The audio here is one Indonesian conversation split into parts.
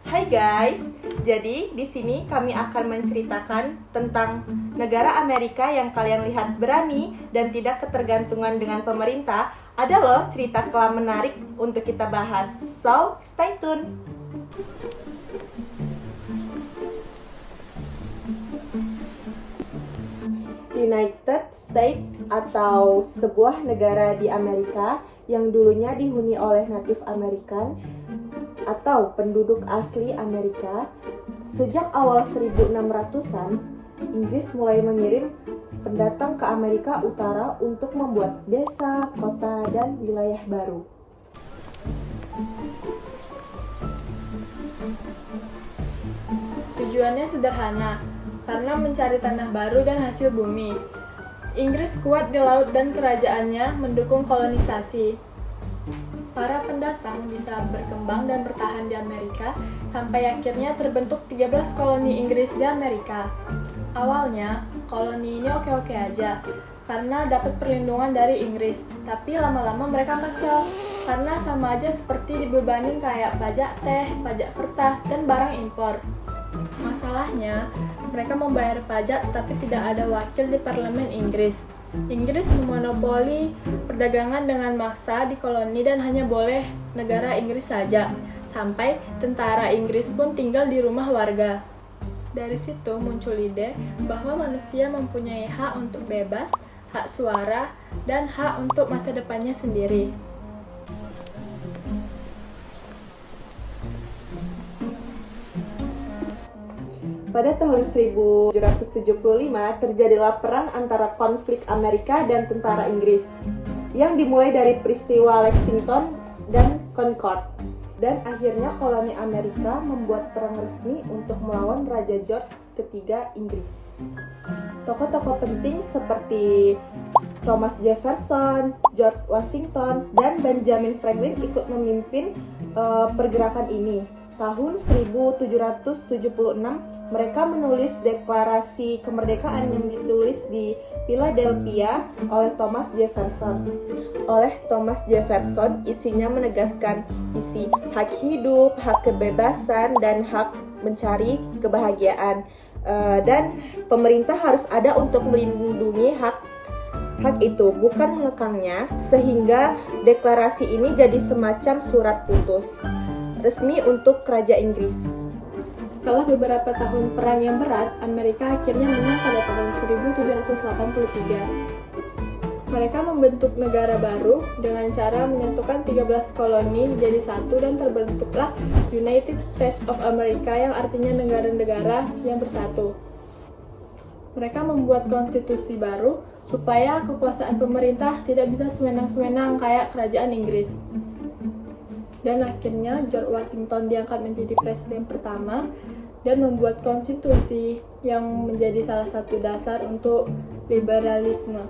Hai guys, jadi di sini kami akan menceritakan tentang negara Amerika yang kalian lihat berani dan tidak ketergantungan dengan pemerintah. Ada loh cerita kelam menarik untuk kita bahas, so stay tune. United States atau sebuah negara di Amerika yang dulunya dihuni oleh Native American atau penduduk asli Amerika. Sejak awal 1600-an, Inggris mulai mengirim pendatang ke Amerika Utara untuk membuat desa, kota, dan wilayah baru. Tujuannya sederhana, karena mencari tanah baru dan hasil bumi. Inggris kuat di laut dan kerajaannya mendukung kolonisasi. Para pendatang bisa berkembang dan bertahan di Amerika sampai akhirnya terbentuk 13 koloni Inggris di Amerika. Awalnya, koloni ini oke-oke aja karena dapat perlindungan dari Inggris, tapi lama-lama mereka kesel karena sama aja seperti dibebanin kayak pajak teh, pajak kertas, dan barang impor. Masalahnya, mereka membayar pajak tapi tidak ada wakil di parlemen Inggris. Inggris memonopoli perdagangan dengan maksa di koloni dan hanya boleh negara Inggris saja, sampai tentara Inggris pun tinggal di rumah warga. Dari situ muncul ide bahwa manusia mempunyai hak untuk bebas, hak suara, dan hak untuk masa depannya sendiri. Pada tahun 1775 terjadilah perang antara konflik Amerika dan tentara Inggris yang dimulai dari peristiwa Lexington dan Concord, dan akhirnya koloni Amerika membuat perang resmi untuk melawan Raja George III Inggris. Tokoh-tokoh penting seperti Thomas Jefferson, George Washington, dan Benjamin Franklin ikut memimpin pergerakan ini. Tahun 1776, mereka menulis deklarasi kemerdekaan yang ditulis di Philadelphia oleh Thomas Jefferson. Isinya menegaskan isi hak hidup, hak kebebasan, dan hak mencari kebahagiaan. Dan pemerintah harus ada untuk melindungi hak itu, bukan mengekangnya, sehingga deklarasi ini jadi semacam surat putus resmi untuk kerajaan Inggris. Setelah beberapa tahun perang yang berat, Amerika akhirnya menang pada tahun 1783. Mereka membentuk negara baru dengan cara menyatukan 13 koloni jadi satu dan terbentuklah United States of America yang artinya negara-negara yang bersatu. Mereka membuat konstitusi baru supaya kekuasaan pemerintah tidak bisa sewenang-sewenang kayak kerajaan Inggris. Dan akhirnya George Washington diangkat menjadi presiden pertama dan membuat konstitusi yang menjadi salah satu dasar untuk liberalisme.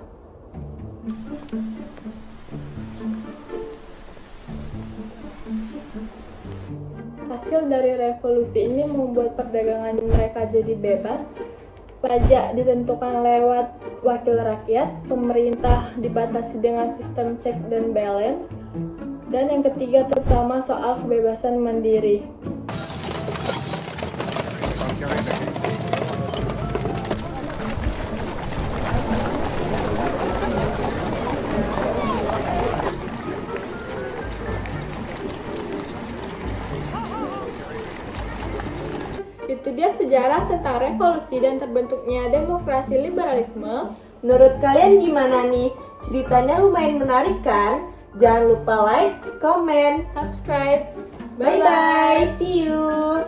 Hasil dari revolusi ini membuat perdagangan mereka jadi bebas, pajak ditentukan lewat wakil rakyat, pemerintah dibatasi dengan sistem check dan balance, dan yang ketiga terutama soal kebebasan mandiri. Itu dia sejarah tentang revolusi dan terbentuknya demokrasi liberalisme. Menurut kalian gimana nih? Ceritanya lumayan menarik kan? Jangan lupa like, comment, Subscribe. bye bye, see you.